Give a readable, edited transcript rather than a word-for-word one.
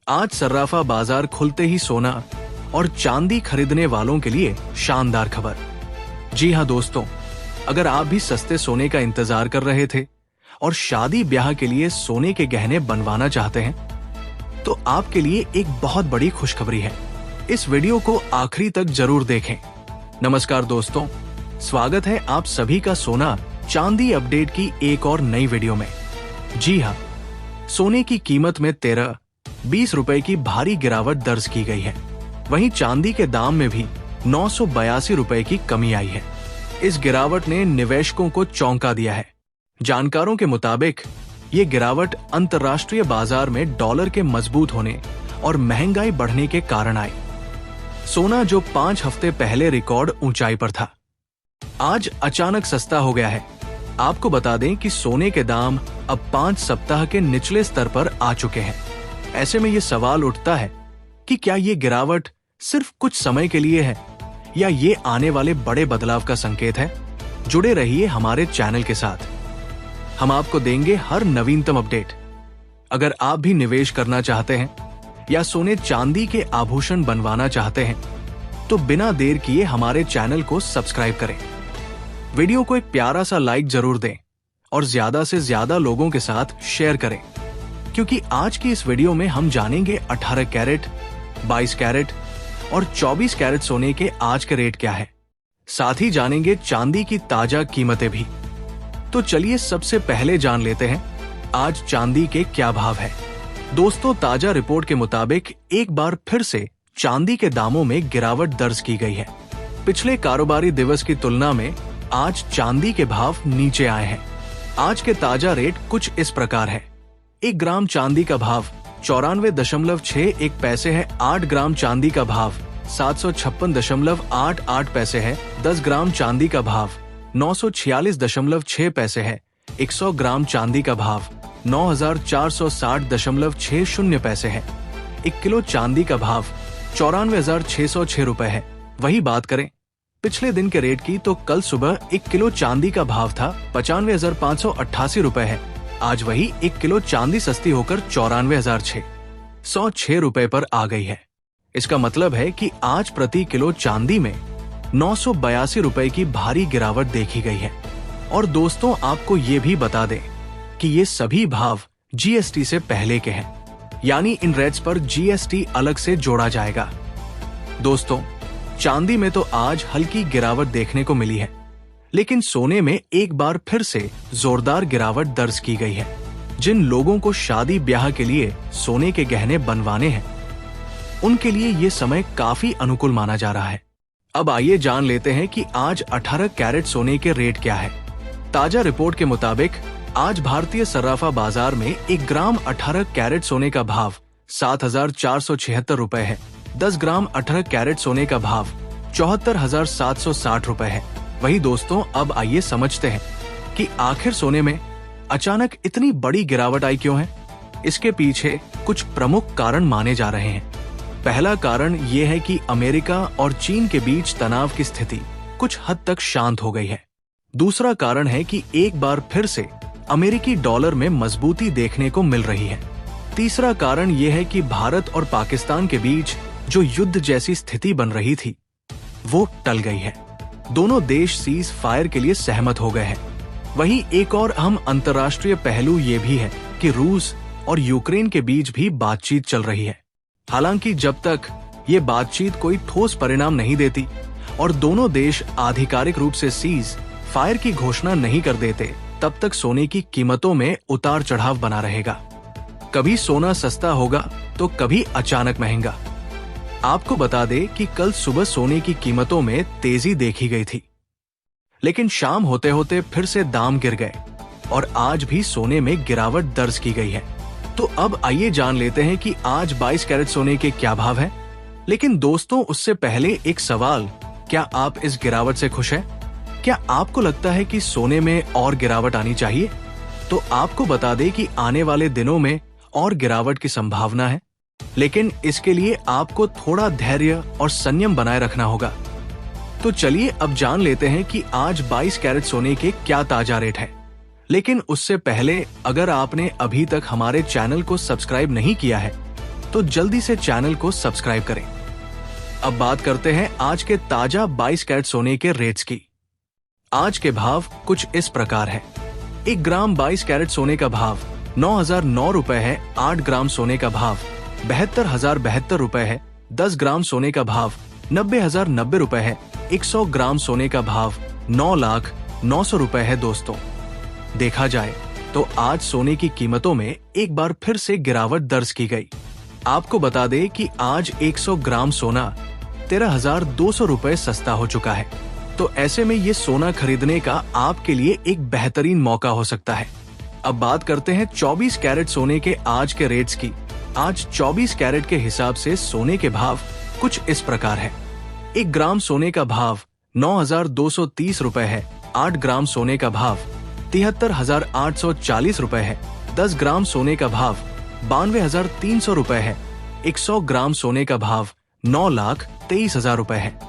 आज सर्राफा बाजार खुलते ही सोना और चांदी खरीदने वालों के लिए शानदार खबर। जी हाँ दोस्तों, अगर आप भी सस्ते सोने का इंतजार कर रहे थे और शादी ब्याह के लिए सोने के गहने बनवाना चाहते हैं, तो आपके लिए एक बहुत बड़ी खुशखबरी है। इस वीडियो को आखिरी तक जरूर देखें। नमस्कार दोस्तों, स्वागत है आप सभी का सोना चांदी अपडेट की एक और नई वीडियो में। जी हाँ, सोने की कीमत में 13-20 रुपए की भारी गिरावट दर्ज की गई है। वहीं चांदी के दाम में भी 982 रुपए की कमी आई है। इस गिरावट ने निवेशकों को चौंका दिया है। जानकारों के मुताबिक ये गिरावट अंतर्राष्ट्रीय बाजार में डॉलर के मजबूत होने और महंगाई बढ़ने के कारण आई। सोना जो 5 हफ्ते पहले रिकॉर्ड ऊंचाई पर था, आज अचानक सस्ता हो गया है। आपको बता दें कि सोने के दाम अब 5 सप्ताह के निचले स्तर पर आ चुके हैं। ऐसे में ये सवाल उठता है कि क्या ये गिरावट सिर्फ कुछ समय के लिए है या ये आने वाले बड़े बदलाव का संकेत है। जुड़े रहिए हमारे चैनल के साथ, हम आपको देंगे हर नवीनतम अपडेट। अगर आप भी निवेश करना चाहते हैं या सोने चांदी के आभूषण बनवाना चाहते हैं, तो बिना देर किए हमारे चैनल को सब्सक्राइब करें। वीडियो को एक प्यारा सा लाइक जरूर दें और ज्यादा से ज्यादा लोगों के साथ शेयर करें, क्योंकि आज की इस वीडियो में हम जानेंगे 18 कैरेट, 22 कैरेट और 24 कैरेट सोने के आज के रेट क्या है। साथ ही जानेंगे चांदी की ताजा कीमतें भी। तो चलिए सबसे पहले जान लेते हैं आज चांदी के क्या भाव है। दोस्तों, ताजा रिपोर्ट के मुताबिक एक बार फिर से चांदी के दामों में गिरावट दर्ज की गई है। पिछले कारोबारी दिवस की तुलना में आज चांदी के भाव नीचे आए हैं। आज के ताजा रेट कुछ इस प्रकार है। 1 ग्राम चांदी का भाव 94.61 पैसे है। 8 ग्राम चांदी का भाव 756.88 पैसे है। 10 ग्राम चांदी का भाव 946.6 पैसे है। 100 ग्राम चांदी का भाव 9460.60 पैसे है। 1 किलो चांदी का भाव 94,606 रुपए है। वही बात करें पिछले दिन के रेट की, तो कल सुबह 1 किलो चांदी का भाव था 95,588 रुपए है। आज वही 1 किलो चांदी सस्ती होकर 94,606 रुपए पर आ गई है। इसका मतलब है कि आज प्रति किलो चांदी में 982 रुपए की भारी गिरावट देखी गई है। और दोस्तों, आपको ये भी बता दें कि ये सभी भाव जीएसटी से पहले के हैं, यानी इन रेट्स पर जीएसटी अलग से जोड़ा जाएगा। दोस्तों, चांदी में तो आज हल्की गिरावट देखने को मिली है, लेकिन सोने में एक बार फिर से जोरदार गिरावट दर्ज की गई है। जिन लोगों को शादी ब्याह के लिए सोने के गहने बनवाने हैं, उनके लिए ये समय काफी अनुकूल माना जा रहा है। अब आइए जान लेते हैं कि आज 18 कैरेट सोने के रेट क्या है। ताजा रिपोर्ट के मुताबिक आज भारतीय सर्राफा बाजार में 1 ग्राम 18 कैरेट सोने का भाव 7,476 रुपए है। 10 ग्राम 18 कैरेट सोने का भाव 74,760 रुपए है। वही दोस्तों, अब आइए समझते हैं कि आखिर सोने में अचानक इतनी बड़ी गिरावट आई क्यों है। इसके पीछे कुछ प्रमुख कारण माने जा रहे हैं। पहला कारण ये है कि अमेरिका और चीन के बीच तनाव की स्थिति कुछ हद तक शांत हो गई है। दूसरा कारण है कि एक बार फिर से अमेरिकी डॉलर में मजबूती देखने को मिल रही है। तीसरा कारण ये है कि भारत और पाकिस्तान के बीच जो युद्ध जैसी स्थिति बन रही थी, वो टल गई है। दोनों देश सीज फायर के लिए सहमत हो गए हैं। वहीं एक और अहम अंतर्राष्ट्रीय पहलू ये भी है कि रूस और यूक्रेन के बीच भी बातचीत चल रही है। हालांकि जब तक ये बातचीत कोई ठोस परिणाम नहीं देती और दोनों देश आधिकारिक रूप से सीज फायर की घोषणा नहीं कर देते, तब तक सोने की कीमतों में उतार चढ़ाव बना रहेगा। कभी सोना सस्ता होगा तो कभी अचानक महंगा। आपको बता दें कि कल सुबह सोने की कीमतों में तेजी देखी गई थी, लेकिन शाम होते होते फिर से दाम गिर गए और आज भी सोने में गिरावट दर्ज की गई है। तो अब आइए जान लेते हैं कि आज 22 कैरेट सोने के क्या भाव हैं। लेकिन दोस्तों, उससे पहले एक सवाल, क्या आप इस गिरावट से खुश हैं? क्या आपको लगता है कि सोने में और गिरावट आनी चाहिए? तो आपको बता दें कि आने वाले दिनों में और गिरावट की संभावना है, लेकिन इसके लिए आपको थोड़ा धैर्य और संयम बनाए रखना होगा। तो चलिए अब जान लेते हैं कि आज 22 कैरेट सोने के क्या ताजा रेट है। लेकिन उससे पहले अगर आपने अभी तक हमारे चैनल को सब्सक्राइब नहीं किया है, तो जल्दी से चैनल को सब्सक्राइब करें। अब बात करते हैं आज के ताजा 22 कैरेट सोने के रेट्स की। आज के भाव कुछ इस प्रकार है। 1 ग्राम 22 कैरेट सोने का भाव 9,009 रुपए है। 8 ग्राम सोने का भाव 72,072 रुपए है। 10 ग्राम सोने का भाव 90,090 रुपए है। 100 ग्राम सोने का भाव 9,09,00,000 रुपए है। दोस्तों, देखा जाए तो आज सोने की कीमतों में एक बार फिर से गिरावट दर्ज की गई। आपको बता दें कि आज 100 ग्राम सोना 13,200 रुपए सस्ता हो चुका है। तो ऐसे में ये सोना खरीदने का आपके लिए एक बेहतरीन मौका हो सकता है। अब बात करते हैं 24 कैरेट सोने के आज के रेट्स की। आज 24 कैरेट के हिसाब से सोने के भाव कुछ इस प्रकार है। 1 ग्राम सोने का भाव 9,230 रुपए है। 8 ग्राम सोने का भाव 73,840 रुपए है। 10 ग्राम सोने का भाव 92,300 रुपए है। 100 ग्राम सोने का भाव 9,23,000 रुपए है।